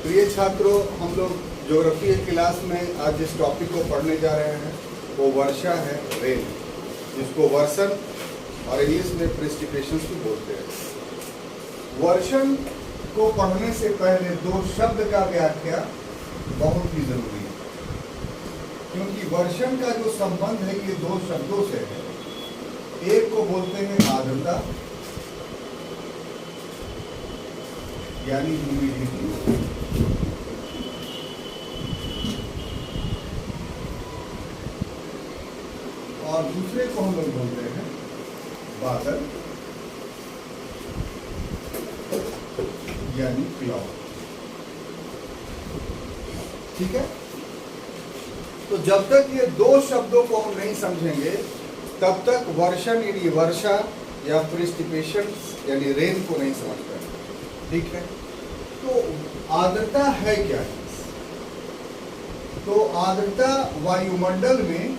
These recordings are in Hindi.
प्रिय छात्रों, हम लोग ज्योग्राफी की क्लास में आज जिस टॉपिक को पढ़ने जा रहे हैं वो वर्षा है, रेन, जिसको वर्षण और इंग्लिश में प्रेसिपिटेशंस भी बोलते हैं। वर्षण को पढ़ने से पहले दो शब्द का व्याख्या बहुत ही जरूरी है, क्योंकि वर्षण का जो संबंध है ये दो शब्दों से है। एक को बोलते हैं आर्द्रता यानी ह्यूमिडिटी, और दूसरे को हम लोग बोलते हैं बादल यानी क्लाउड। ठीक है, तो जब तक ये दो शब्दों को हम नहीं समझेंगे तब तक वर्षण यानी वर्षा या प्रेसिपिटेशन यानी रेन को नहीं समझ पाएंगे। ठीक है, तो आर्द्रता है क्या? तो आर्द्रता वायुमंडल में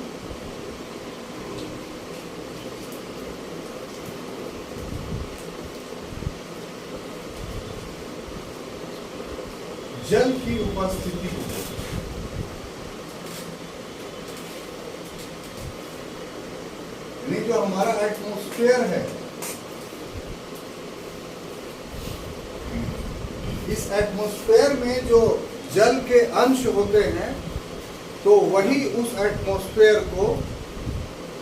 जल की उपस्थिति यानी जो हमारा एटमॉस्फेयर है, इस एटमॉस्फेयर में जो जल के अंश होते हैं तो वही उस एटमॉस्फेयर को,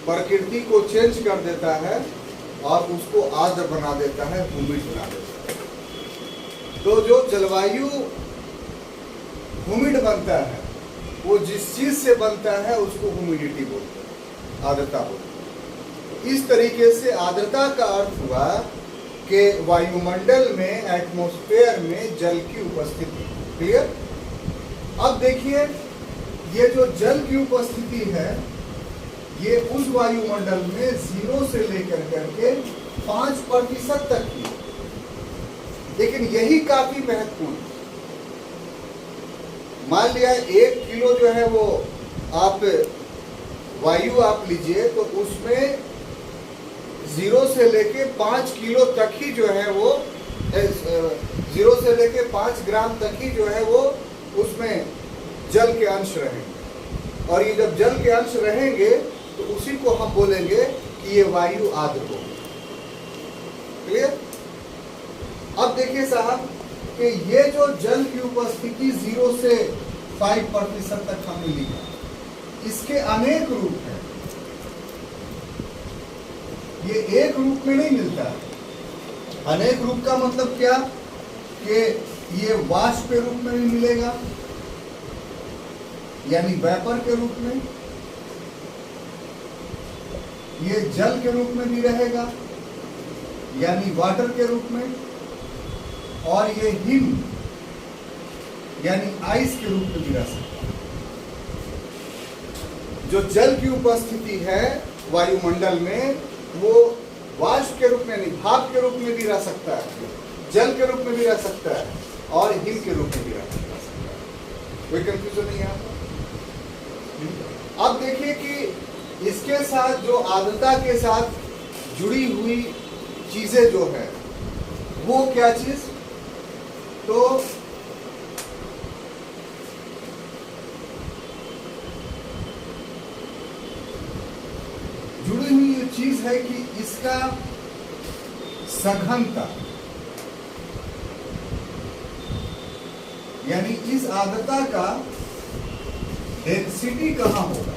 प्रकृति को चेंज कर देता है और उसको आर्द्र बना देता है, ह्यूमिड बना देता है। तो जो जलवायु ह्यूमिड बनता है वो जिस चीज से बनता है उसको ह्यूमिडिटी बोलते हैं, आर्द्रता बोलते हैं। इस तरीके से आर्द्रता का अर्थ हुआ कि वायुमंडल में, एटमॉस्फेयर में जल की उपस्थिति। क्लियर? अब देखिए, ये जो जल की उपस्थिति है ये उस वायुमंडल में 0 से लेकर करके 5% तक की, लेकिन यही काफी महत्वपूर्ण है। मान लिया 1 किलो जो है वो आप वायु आप लीजिए तो उसमें 0 से लेके 5 किलो तक ही जो है वो 0 से लेके 5 ग्राम तक ही जो है वो उसमें जल के अंश रहेंगे, और ये जब जल के अंश रहेंगे तो उसी को हम बोलेंगे कि ये वायु आर्द्र हो। क्लियर? अब देखिए साहब कि ये जो जल की उपस्थिति 0 से 5% तक हमने लिखा, इसके अनेक रूप हैं। ये एक रूप में नहीं मिलता है। अनेक रूप का मतलब क्या कि ये वाष्प के रूप में भी मिलेगा यानी वेपर के रूप में, ये जल के रूप में भी रहेगा यानी वाटर के रूप में, और ये हिम यानी आइस के रूप में भी रह सकता है। जो जल की उपस्थिति है वायुमंडल में वो वाष्प के रूप में नहीं, भाप के रूप में भी रह सकता है, जल के रूप में भी रह सकता है, और हिम के रूप में भी रह सकता है। कोई कंफ्यूजन नहीं है आपको? अब देखिए कि इसके साथ जो आर्द्रता के साथ जुड़ी हुई चीजें जो है वो क्या चीज? तो जुड़ी हुई ये चीज है कि इसका सघनता यानी इस आर्द्रता का डेंसिटी कहां होगा,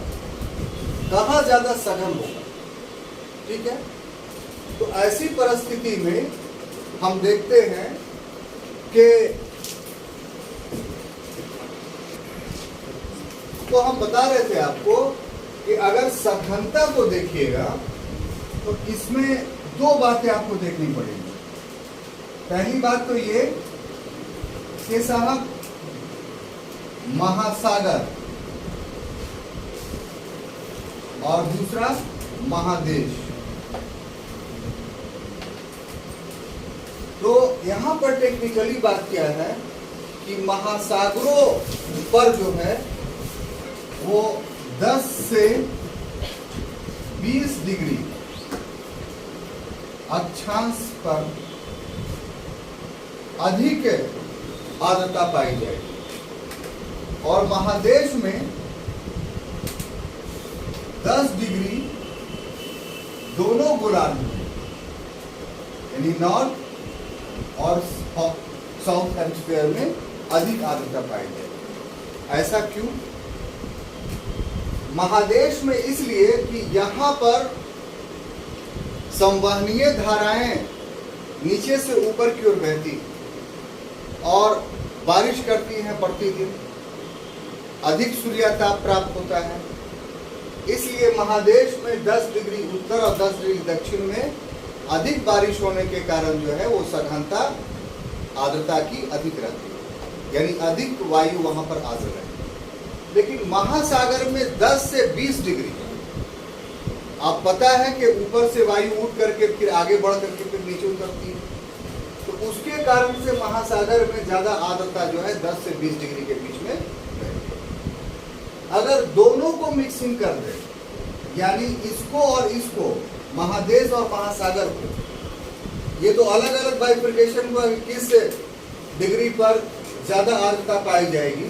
कहां ज्यादा सघन होगा। ठीक है, तो ऐसी परिस्थिति में हम देखते हैं कि तो हम बता रहे थे आपको कि अगर सघनता को देखिएगा तो इसमें दो बातें आपको देखनी पड़ेगी। पहली बात तो ये कि साहब महासागर, और दूसरा महादेश। तो यहां पर टेक्निकली बात क्या है कि महासागरों पर जो है वो 10 से 20 डिग्री अक्षांश पर अधिक आर्द्रता पाई जाएगी। और महादेश में 10 डिग्री दोनों गोलार्ध में, यानी नॉर्थ और साउथ हेमिस्फीयर में अधिक आर्द्रता पाई जाएगी। ऐसा क्यों? महादेश में इसलिए कि यहाँ पर संवहनीय धाराएं नीचे से ऊपर की ओर बहती और बारिश करती हैं प्रतिदिन, अधिक सूर्यताप प्राप्त होता है। इसलिए महादेश में 10 डिग्री उत्तर और 10 डिग्री दक्षिण में अधिक बारिश होने के कारण जो है वो सघनता आर्द्रता की अधिक रहती है, यानी अधिक वायु वहां पर आर्द्र रहती है। लेकिन महासागर में 10 से 20 डिग्री, आप पता है कि ऊपर से वायु उठ करके फिर आगे बढ़ करके फिर नीचे उतरती है, तो उसके कारण से महासागर में ज्यादा आर्द्रता जो है 10 से 20 डिग्री के बीच में रहती है। अगर दोनों को मिक्सिंग कर दे, यानी इसको और इसको, महादेश और महासागर को, ये तो अलग अलग बाइफर्केशन हुआ किस डिग्री पर ज्यादा आर्द्रता पाई जाएगी,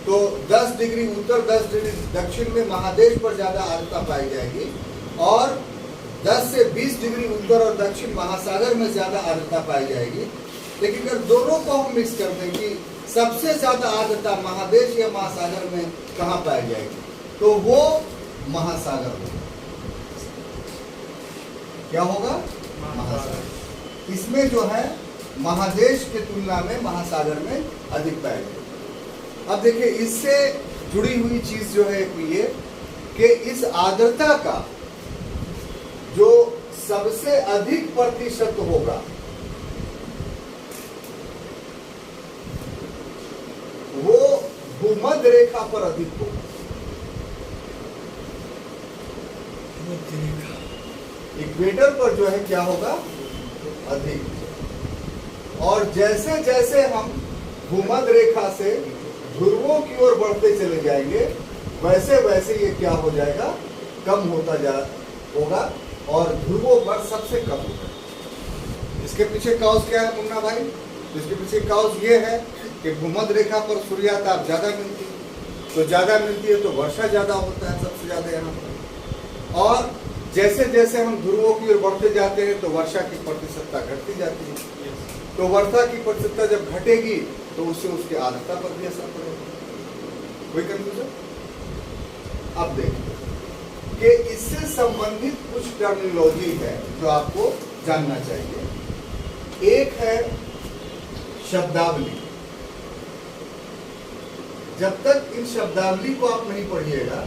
तो 10 डिग्री उत्तर 10 डिग्री दक्षिण में महादेश पर ज्यादा आर्द्रता पाई जाएगी और 10 से 20 डिग्री उत्तर और दक्षिण महासागर में ज्यादा आर्द्रता पाई जाएगी। लेकिन अगर दोनों को हम मिक्स कर दें कि सबसे ज्यादा आर्द्रता महादेश या महासागर में कहाँ पाई जाएगी, तो वो महासागर होगा। क्या होगा? महासागर। इसमें जो है महादेश की तुलना में महासागर में अधिक पाई जाएगी। अब देखिए, इससे जुड़ी हुई चीज जो है ये कि इस आर्द्रता का जो सबसे अधिक प्रतिशत होगा वो भूमध्य रेखा पर अधिक होगा। इक्वेटर पर जो है क्या होगा? अधिक। और जैसे जैसे हम भूमध्य रेखा से ध्रुवों की ओर बढ़ते चले जाएंगे, वैसे वैसे ये क्या हो जाएगा? कम होता होगा और ध्रुवों पर सबसे कम होगा। इसके पीछे कॉज क्या है मुन्ना भाई? इसके पीछे कॉज ये है कि भूमध्य रेखा पर सूर्यताप ज्यादा मिलती है, तो ज्यादा मिलती है तो वर्षा ज्यादा होता है सबसे ज्यादा यहाँ पर। और जैसे जैसे हम ध्रुवों की ओर बढ़ते जाते हैं तो वर्षा की प्रतिशतता घटती जाती है, तो वर्षा की प्रतिशतता जब घटेगी तो उससे उसकी आर्द्रता पर भी असर पड़ेगा। कोई कंफ्यूजन? अब देखिए कि इससे संबंधित कुछ टर्मिनोलॉजी है जो आपको जानना चाहिए। एक है शब्दावली। जब तक इन शब्दावली को आप नहीं पढ़िएगा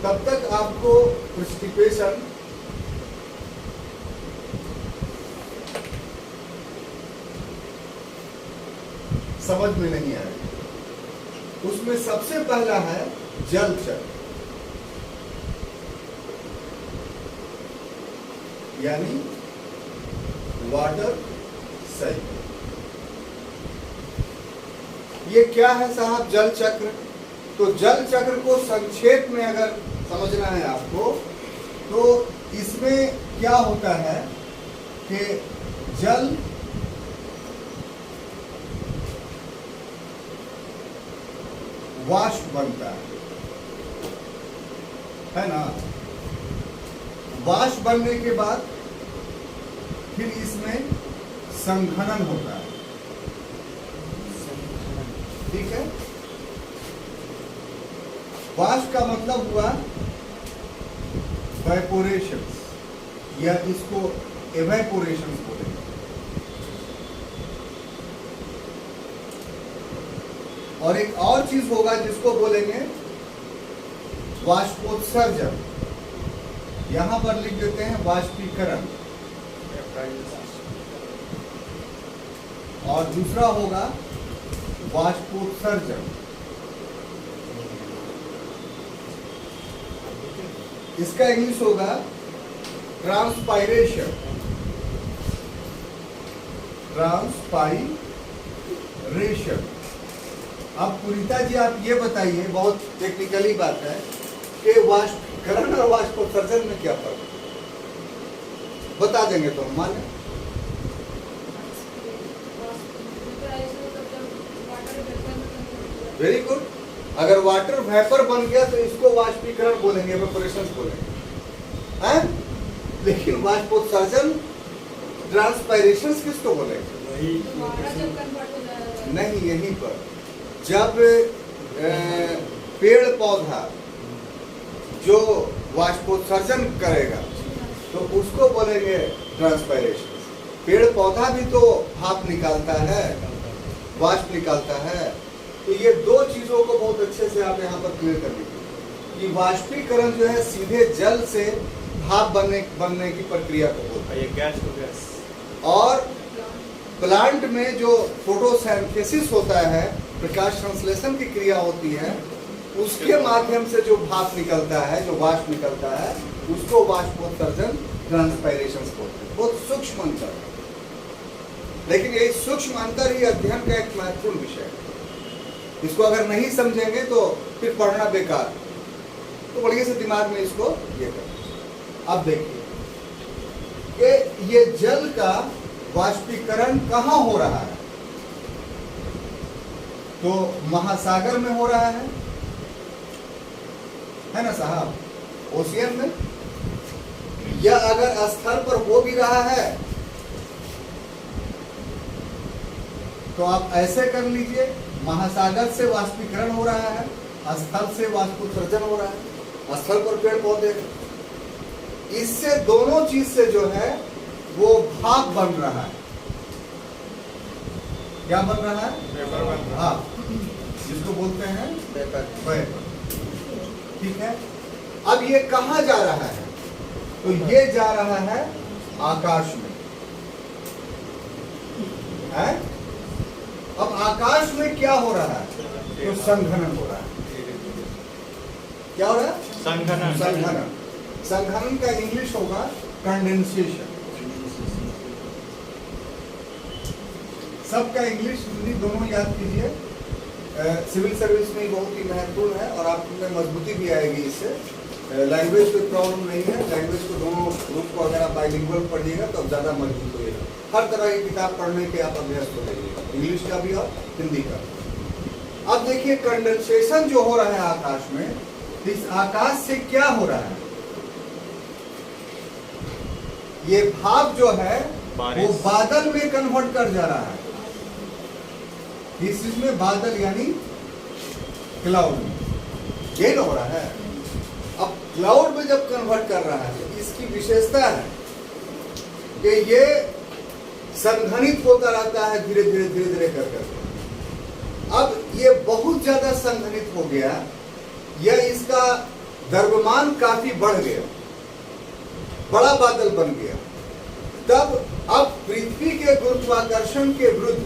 तब तक आपको प्रेसिपिटेशन समझ में नहीं आएगा। उसमें सबसे पहला है जल चक्र, यानी वाटर साइकिल। ये क्या है साहब जल चक्र? तो जल चक्र को संक्षेप में अगर समझना है आपको, तो इसमें क्या होता है कि जल वाष्प बनता है ना? वाष्प बनने के बाद फिर इसमें संघनन होता है, ठीक है? वाष्प का मतलब हुआ वेपोरेशन, या इसको एवेपोरेशन बोलेंगे। और एक और चीज होगा जिसको बोलेंगे वाष्पोत्सर्जन, यहां पर लिख देते हैं वाष्पीकरण। और दूसरा होगा वाष्पोत्सर्जन। इसका इंग्लिश होगा ट्रांसपायरेशन। ट्रांसपायरेशन। अब पुरीता जी आप ये बताइए, बहुत टेक्निकली बात है, कि वाष्पीकरण और वाष्पोत्सर्जन में क्या फर्क है? बता देंगे तो हम माने। Very good. अगर वाटर वेपर बन गया तो इसको वाष्पीकरण बोलेंगे, एवेपोरेशन बोलेंगे, हैं? लेकिन वाष्पोत्सर्जन, ट्रांसपायरेशन किसको बोलेंगे? नहीं, यहीं पर जब पेड़ पौधा जो वाष्पोत्सर्जन करेगा तो उसको बोलेंगे ट्रांसपायरेशन। पेड़ पौधा भी तो भाप निकालता है, वाष्प निकालता है। तो ये दो चीजों को बहुत अच्छे से आप यहाँ पर क्लियर कर लीजिए कि वाष्पीकरण जो है सीधे जल से भाप बनने की प्रक्रिया को बोलते हैं, गैस टू गैस। और प्लांट में जो फोटोसिंथेसिस होता है, प्रकाश संश्लेषण की क्रिया होती है, उसके माध्यम से जो भाप निकलता है, जो वाष्प निकलता है, उसको वाष्पोत्सर्जन, ट्रांसपायरेशन बोलते हैं। बहुत सूक्ष्म अंतर है, लेकिन ये सूक्ष्म अंतर ही अध्ययन का एक महत्वपूर्ण विषय है। इसको अगर नहीं समझेंगे तो फिर पढ़ना बेकार, तो बढ़िया से दिमाग में इसको ये कर। अब देखिए कि ये जल का वाष्पीकरण कहाँ हो रहा है? तो महासागर में हो रहा है ना साहब, ओशियन में। या अगर स्थल पर हो भी रहा है तो आप ऐसे कर लीजिए, महासागर से वाष्पीकरण हो रहा है, स्थल से वाष्पोत्सर्जन हो रहा है। स्थल पर पेड़ पौधे, इससे दोनों चीज से जो है वो भाप बन रहा है। क्या बन रहा है? भाप, जिसको बोलते हैं वेपर। ठीक है। अब ये कहाँ जा रहा है? तो ये जा रहा है आकाश में, है? अब आकाश में क्या हो रहा है? तो संघनन हो रहा है। क्या हो रहा है? संघनन। संघनन। संघनन का इंग्लिश होगा कंडेंसेशन। सबका इंग्लिश हिंदी दोनों याद कीजिए। सिविल सर्विस में बहुत ही महत्वपूर्ण है और आप में मजबूती भी आएगी इससे। लैंग्वेज कोई प्रॉब्लम नहीं है, लैंग्वेज को दोनों ग्रुप को अगर आप बाइलिंगुअल पढ़िएगा तो ज़्यादा मजबूत होइएगा। हर तरह की किताब पढ़ने के आप अभ्यास हो जाइएगा, इंग्लिश का भी और हिंदी का। अब देखिए कंडेंसेशन जो हो रहा है आकाश में, इस आकाश से क्या हो रहा है? ये भाप जो है वो बादल में कन्वर्ट कर जा रहा है। इस चीज में बादल यानी क्लाउड में ये हो रहा है। अब क्लाउड में जब कन्वर्ट कर रहा है तो इसकी विशेषता है कि ये संघनित होता रहता है धीरे धीरे धीरे धीरे कर करके। अब ये बहुत ज्यादा संघनित हो गया, या इसका द्रव्यमान काफी बढ़ गया, बड़ा बादल बन गया। तब अब पृथ्वी के गुरुत्वाकर्षण के विरुद्ध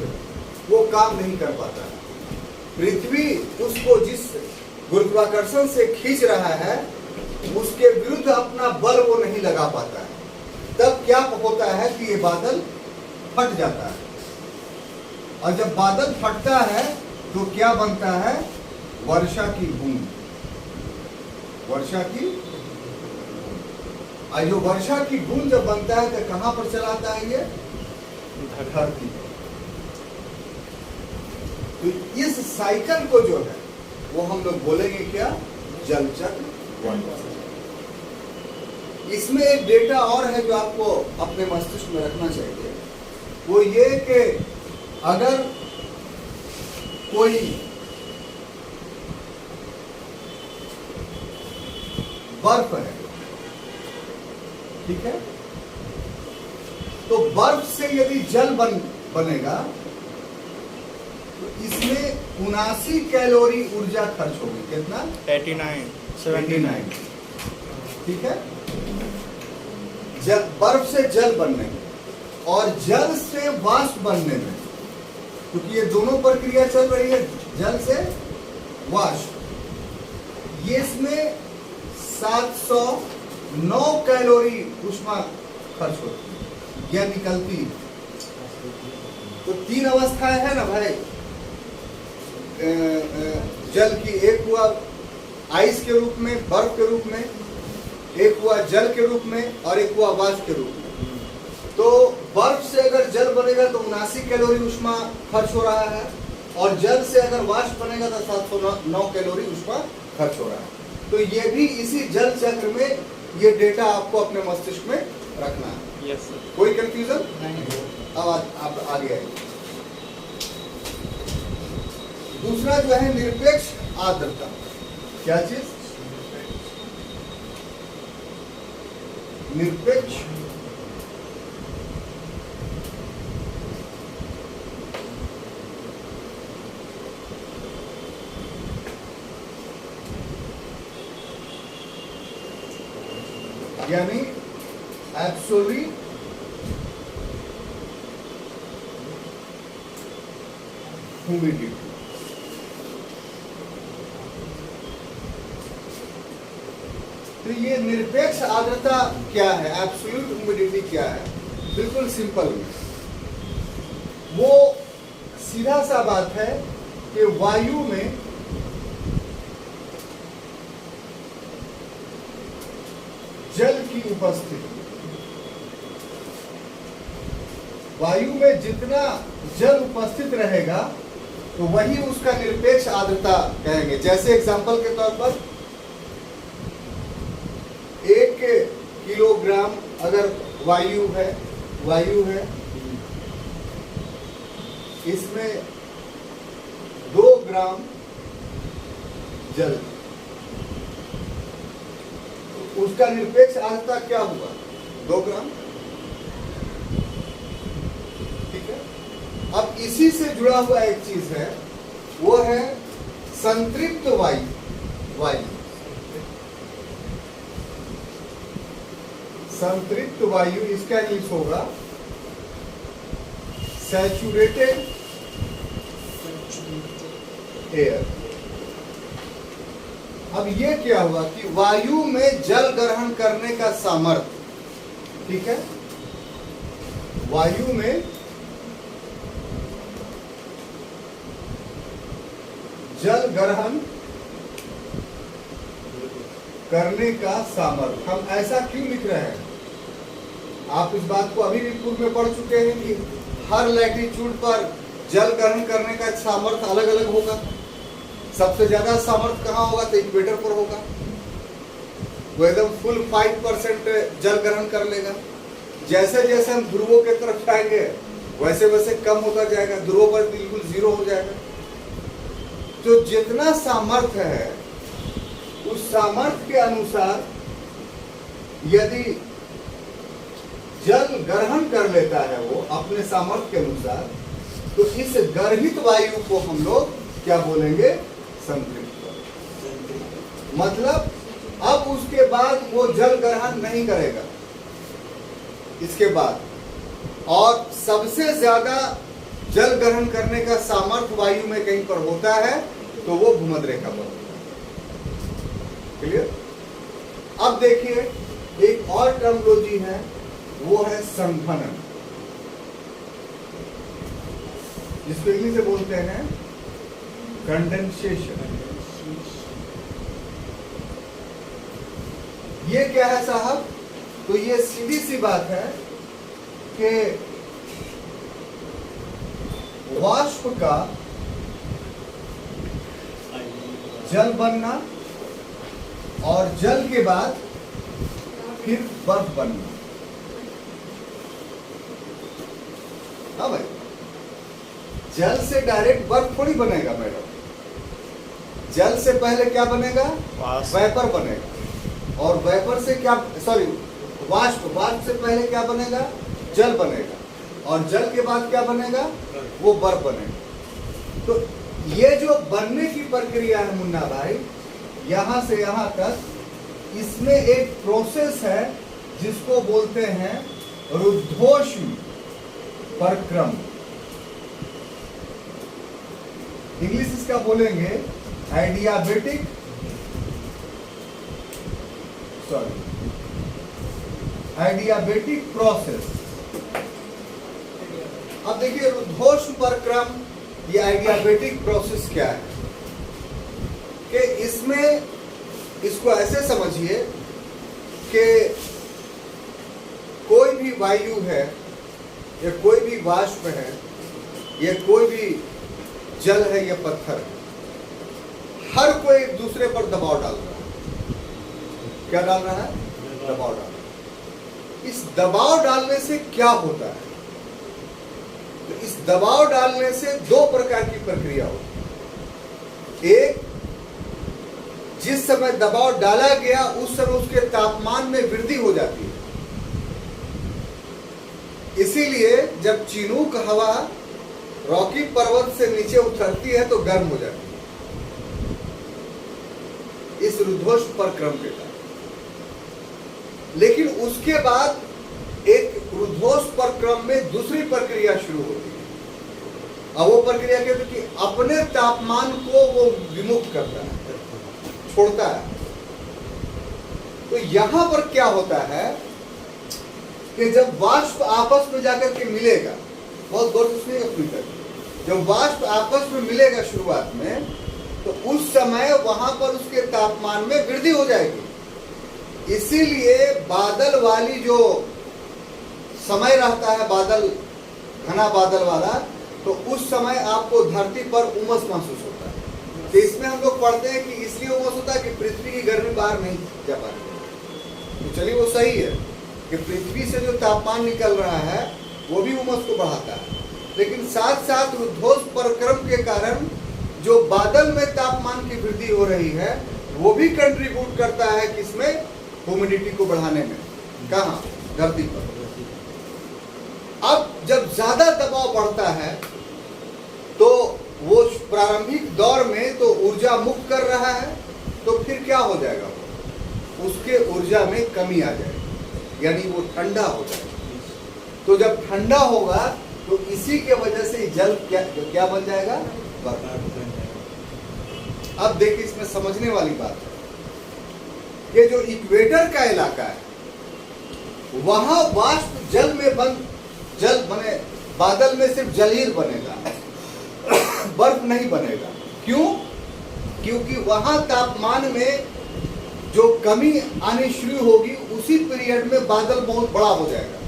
वो काम नहीं कर पाता है। पृथ्वी उसको जिस गुरुत्वाकर्षण से खींच रहा है उसके विरुद्ध अपना बल वो नहीं लगा पाता है। तब क्या होता है कि ये बादल फट जाता है, और जब बादल फटता है तो क्या बनता है? वर्षा की बूंद। वर्षा की, और जो वर्षा की बूंद जब बनता है तो कहां पर चलाता है? ये धरती पर। तो इस साइकिल को जो है वो हम लोग बोलेंगे क्या? जल चक्र। इसमें एक डेटा और है जो आपको अपने मस्तिष्क में रखना चाहिए, वो ये कि अगर कोई बर्फ है, ठीक है, तो बर्फ से यदि जल बनेगा तो इसमें 79 कैलोरी ऊर्जा खर्च होगी। कितना? 79। ठीक है। बर्फ से जल बनने में और जल से वाष्प बनने में, क्योंकि ये दोनों प्रक्रिया चल रही है, जल से वाष्प, ये इसमें 709 कैलोरी ऊष्मा खर्च होती है या निकलती है। तो तीन अवस्थाएं है ना भाई जल की। एक हुआ आइस के रूप में, बर्फ के रूप में, एक हुआ जल के रूप में, और एक हुआ वाष्प के रूप में। तो बर्फ से अगर जल बनेगा तो 79 कैलोरी ऊष्मा खर्च हो रहा है, और जल से अगर अगर वाष्प बनेगा तो 709 कैलोरी उस पर खर्च हो रहा है। तो ये भी इसी जल चक्र में ये डेटा आपको अपने मस्तिष्क में रखना है। Yes sir. कोई कंफ्यूजन? नहीं। अब आप आगे आइए। दूसरा जो है निरपेक्ष आर्द्रता। क्या चीज? निरपेक्ष यानी एब्सोल्यूट ह्यूमिडिटी। तो ये निरपेक्ष आर्द्रता क्या है, एब्सोल्यूट ह्यूमिडिटी क्या है? बिल्कुल सिंपल है। वो सीधा सा बात है कि वायु में जल की उपस्थिति, वायु में जितना जल उपस्थित रहेगा तो वही उसका निरपेक्ष आर्द्रता कहेंगे। जैसे एग्जांपल के तौर पर 1 किलोग्राम अगर वायु है इसमें 2 ग्राम जल, तो उसका निरपेक्ष आर्द्रता क्या हुआ? 2 ग्राम। ठीक है। अब इसी से जुड़ा हुआ एक चीज है, वो है संतृप्त वायु। संतृप्त वायु, इसका इंग्लिश होगा सैचुरेटेड एयर। अब ये क्या हुआ कि वायु में जल ग्रहण करने का सामर्थ्य, ठीक है, वायु में जल ग्रहण करने का सामर्थ्य। हम ऐसा क्यों लिख रहे हैं? आप इस बात को अभी भी पूर्व में पढ़ चुके हैं कि हर लैटिट्यूड पर जल ग्रहण करने का सामर्थ्य अलग अलग होगा। सबसे ज्यादा सामर्थ्य कहाँ होगा? तो इक्वेटर पर होगा, वो एकदम फुल 5% जल ग्रहण कर लेगा। जैसे जैसे हम ध्रुवों के तरफ जाएंगे वैसे वैसे कम होता जाएगा, ध्रुवों पर बिल्कुल 0 हो जाएगा। तो जितना सामर्थ्य है उस सामर्थ्य के अनुसार यदि जल ग्रहण कर लेता है वो अपने सामर्थ्य के अनुसार, तो इस गर्भित वायु को हम लोग क्या बोलेंगे? संतृप्त वायु। मतलब अब उसके बाद वो जल ग्रहण नहीं करेगा इसके बाद, और सबसे ज्यादा जल ग्रहण करने का सामर्थ्य वायु में कहीं पर होता है तो वो भूमध्य रेखा पर होता है। क्लियर? अब देखिए एक और टर्मिनोलॉजी है, वो है संघनन, जिसको इंग्लिश से बोलते हैं कंडेंसेशन। ये क्या है साहब? तो ये सीधी सी बात है कि वाष्प का जल बनना और जल के बाद फिर बर्फ बनना। हाँ भाई, जल से डायरेक्ट बर्फ थोड़ी बनेगा मैडम। जल से पहले क्या बनेगा? वेपर बनेगा, और वेपर से क्या, सॉरी, वाष्प से पहले क्या बनेगा? जल बनेगा, और जल के बाद क्या बनेगा? वो बर्फ बनेगा। तो ये जो बनने की प्रक्रिया है मुन्ना भाई, यहां से यहां तक, इसमें एक प्रोसेस है जिसको बोलते हैं रुद्धोष्म परक्रम। इंग्लिश इसका बोलेंगे एडियाबेटिक, एडियाबेटिक प्रोसेस। अब देखिए रुद्धोष्म परक्रम, ये एडियाबेटिक प्रोसेस क्या है? कि इसमें, इसको ऐसे समझिए कि कोई भी वायु है या कोई भी वाष्प है या कोई भी जल है या पत्थर है, हर कोई एक दूसरे पर दबाव डाल रहा है। क्या डाल रहा है? दबाव डाल रहा है। इस दबाव डालने से क्या होता है? तो इस दबाव डालने से दो प्रकार की प्रक्रिया होती है। एक, जिस समय दबाव डाला गया उस समय उसके तापमान में वृद्धि हो जाती है। इसीलिए जब चिनूक हवा रॉकी पर्वत से नीचे उतरती है तो गर्म हो जाती है, इस रुद्धोष्म प्रक्रम के कारण। लेकिन उसके बाद एक रुद्धोष्म प्रक्रम में दूसरी प्रक्रिया शुरू होती है। अब वो प्रक्रिया क्या है कि अपने तापमान को वो विमुक्त करता है, छोड़ता है। तो यहां पर क्या होता है कि जब वाष्प आपस में जाकर के मिलेगा, बहुत गौर से सुनिएगा पूरी तरह, जब वाष्प आपस में मिलेगा शुरुआत में, तो उस समय वहां पर उसके तापमान में वृद्धि हो जाएगी। इसीलिए बादल वाली जो समय रहता है, बादल, घना बादल वाला, तो उस समय आपको धरती पर उमस महसूस होता है। तो इसमें हम लोग पढ़ते हैं कि इसलिए उमस होता है कि पृथ्वी की गर्मी बाहर नहीं जा पाती। तो चलिए वो सही है कि पृथ्वी से जो तापमान निकल रहा है वो भी उमस को बढ़ाता है, लेकिन साथ साथ रुद्धोष्म प्रक्रम के कारण जो बादल में तापमान की वृद्धि हो रही है वो भी कंट्रीब्यूट करता है किसमें? ह्यूमिडिटी को बढ़ाने में। कहाँ? धरती पर। अब जब ज्यादा दबाव बढ़ता है तो वो प्रारंभिक दौर में तो ऊर्जा मुक्त कर रहा है, तो फिर क्या हो जाएगा? उसके ऊर्जा में कमी आ जाएगी, यानी वो ठंडा हो जाएगा। तो जब ठंडा होगा तो इसी के वजह से जल क्या बन जाएगा? बर्फ। अब देखिए इसमें समझने वाली बात है, ये जो इक्वेटर का इलाका है वहां वाष्प जल में जल बने, बादल में सिर्फ जल ही बनेगा, बर्फ नहीं बनेगा। क्यों? क्योंकि वहां तापमान में जो कमी आनी शुरू होगी उसी पीरियड में बादल बहुत बड़ा हो जाएगा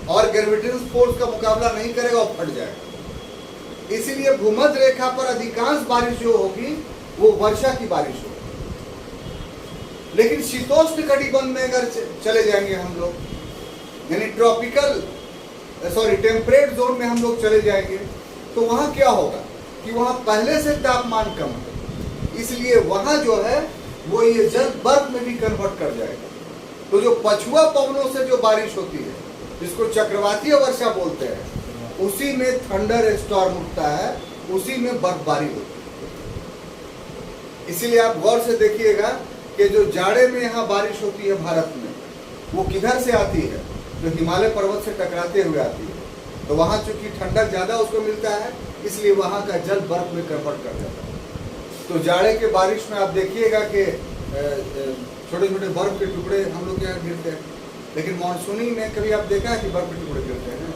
और ग्रेविटेशनल फोर्स का मुकाबला नहीं करेगा और फट जाएगा। इसीलिए भूमध्य रेखा पर अधिकांश बारिश जो होगी वो वर्षा की बारिश होगी। लेकिन शीतोष्ण कटिबंध में अगर चले जाएंगे हम लोग, यानी टेम्परेट जोन में हम लोग चले जाएंगे, तो वहां क्या होगा कि वहां पहले से तापमान कम है, इसलिए वहां जो है वो ये जल बर्फ में भी कन्वर्ट कर जाएगा। तो जो पछुआ पवनों से जो बारिश होती है, जिसको चक्रवातीय वर्षा बोलते हैं, उसी में थंडर स्टॉर्म उठता है, उसी में बर्फबारी होती है। इसीलिए आप गौर से देखिएगा कि जो जाड़े में यहाँ बारिश होती है भारत में, वो किधर से आती है? जो हिमालय पर्वत से टकराते हुए आती है। तो वहाँ चूंकि ठंडक ज्यादा उसको मिलता है, इसलिए वहाँ का जल बर्फ में कन्वर्ट कर जाता है। तो जाड़े के बारिश में आप देखिएगा कि छोटे छोटे बर्फ के टुकड़े हम लोग यहाँ गिरते हैं, लेकिन मानसूनी में कभी आप देखा है कि बर्फ के टुकड़े गिरते हैं?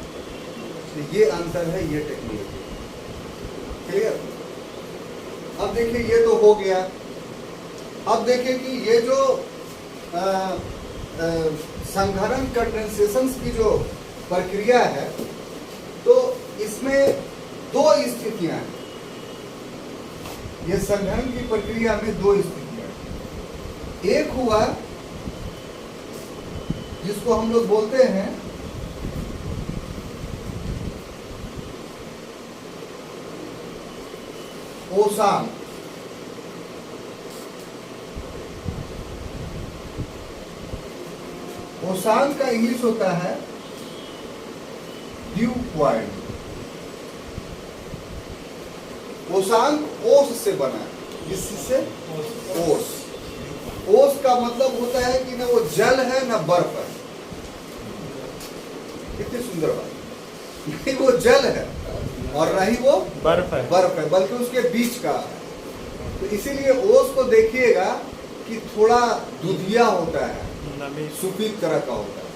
तो ये अंतर है, ये टेक्नोलॉजी। क्लियर? अब देखिए ये तो हो गया। अब देखिए कि ये जो संघनन कंडेंसेशन की जो प्रक्रिया है, तो इसमें दो स्थितियां हैं। ये संघनन की प्रक्रिया में दो स्थितियां हैं। एक हुआ जिसको हम लोग बोलते हैं ओसान। ओसान का इंग्लिश होता है ड्यू पॉइंट। ओसान ओस से बना है, जिससे ओस, ओस का मतलब होता है कि ना वो जल है ना बर्फ है। कितनी सुंदर बात, नहीं वो जल है और ना ही वो बर्फ है, बल्कि उसके बीच का है। तो इसीलिए ओस को देखिएगा कि थोड़ा दुधिया होता है, सुफीद तरह का होता है,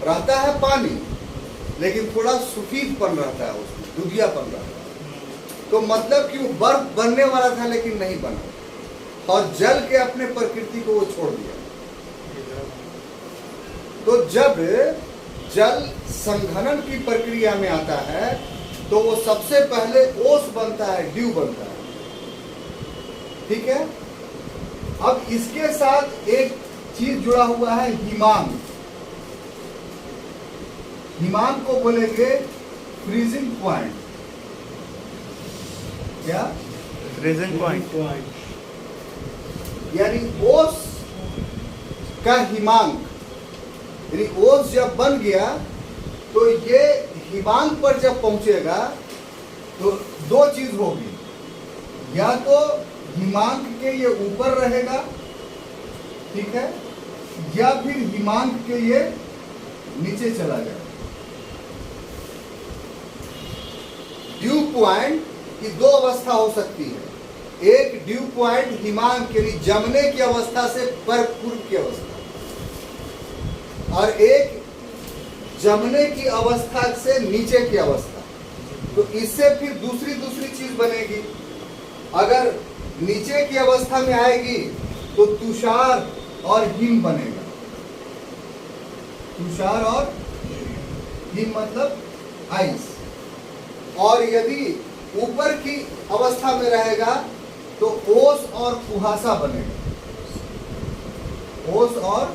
रहता है पानी, लेकिन थोड़ा सुफीदपन रहता है, उसमें दुधियापन रहता है। तो मतलब कि वो बर्फ बनने वाला था लेकिन नहीं बना, और जल के अपने प्रकृति को वो छोड़ दिया। तो जब जल संघनन की प्रक्रिया में आता है तो वो सबसे पहले ओस बनता है, ड्यू बनता है। ठीक है। अब इसके साथ एक चीज जुड़ा हुआ है, हिमांक। हिमांक को बोलेंगे फ्रीजिंग पॉइंट। क्या? Freezing point. यानी ओस का हिमांक, यानी ओस जब बन गया तो ये हिमांक पर जब पहुंचेगा तो दो चीज होगी, या तो हिमांक के ये ऊपर रहेगा, ठीक है, या फिर हिमांक के ये नीचे चला जाएगा। ड्यू पॉइंट की दो अवस्था हो सकती है। एक ड्यू पॉइंट हिमांक यानी जमने की अवस्था से पूर्व की अवस्था, और एक जमने की अवस्था से नीचे की अवस्था। तो इससे फिर दूसरी चीज बनेगी। अगर नीचे की अवस्था में आएगी तो तुषार और हिम बनेगा। तुषार और हिम मतलब आइस। और यदि ऊपर की अवस्था में रहेगा तो ओस और कुहासा बनेगा। ओस और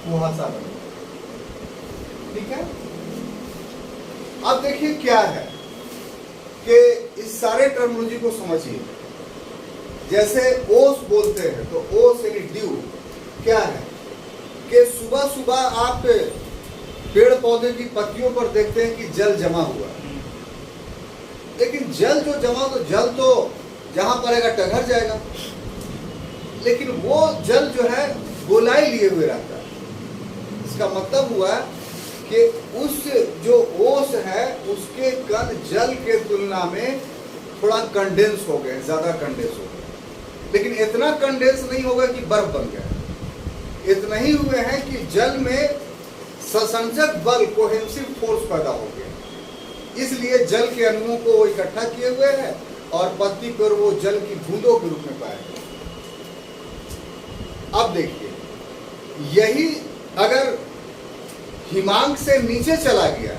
कुहासा बनेगा। ठीक है। अब देखिए क्या है कि इस सारे टर्मिनोलॉजी को समझिए। जैसे ओस बोलते हैं तो ओस यानी ड्यू क्या है कि सुबह सुबह आप पेड़ पौधे की पत्तियों पर देखते हैं कि जल जमा हुआ है। लेकिन जल जो जमा, तो जल तो जहां पड़ेगा टघर जाएगा, लेकिन वो जल जो है गोलाई लिए हुए रहता है। इसका मतलब हुआ कि उस जो ओस है उसके कण जल के तुलना में थोड़ा कंडेंस हो गए, ज्यादा कंडेंस हो गए। लेकिन इतना कंडेंस नहीं होगा कि बर्फ बन गया। इतना ही हुए हैं कि जल में संसंजक बल, कोहेसिव फोर्स पैदा हो गया। इसलिए जल के अणुओं को वो इकट्ठा किए हुए हैं और पत्ती पर वो जल की बूंदों के रूप में पाए गए। अब देखिए, यही अगर हिमांक से नीचे चला गया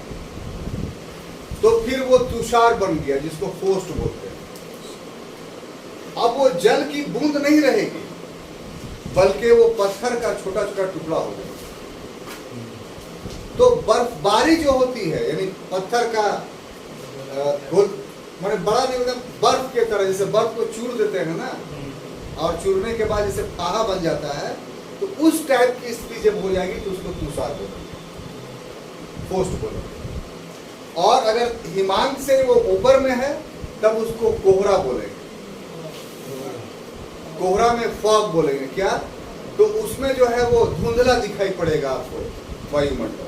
तो फिर वो तुषार बन गया, जिसको फ्रोस्ट बोलते हैं। अब वो जल की बूंद नहीं रहेगी, बल्कि वो पत्थर का छोटा छोटा टुकड़ा हो जाएगा। तो बर्फबारी जो होती है, यानी पत्थर का माने बड़ा नहीं, मतलब बर्फ के तरह, जैसे बर्फ को चूर देते हैं ना, और चूरने के बाद जैसे फाहा बन जाता है, तो उस टाइप की स्थिति जब हो जाएगी तो उसको तुषार बोलेंगे, पोस्ट बोलेंगे। और अगर हिमांक से वो ऊपर में है तब उसको कोहरा बोलेंगे। कोहरा में फॉग बोलेंगे। क्या? तो उसमें जो है वो धुंधला दिखाई पड़ेगा आपको वायुमंडल,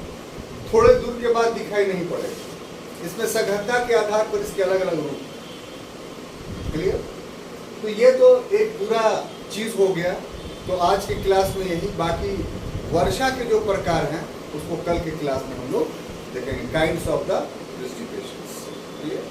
थोड़े दूर के बाद दिखाई नहीं पड़ेगा। इसमें सघनता के आधार पर इसके अलग अलग रूप। क्लियर? तो ये तो एक पूरा चीज हो गया। तो आज की क्लास में यही, बाकी वर्षा के जो प्रकार हैं उसको कल के क्लास में हम लोग देखेंगे, काइंड्स ऑफ द प्रेसिपिटेशंस। क्लियर?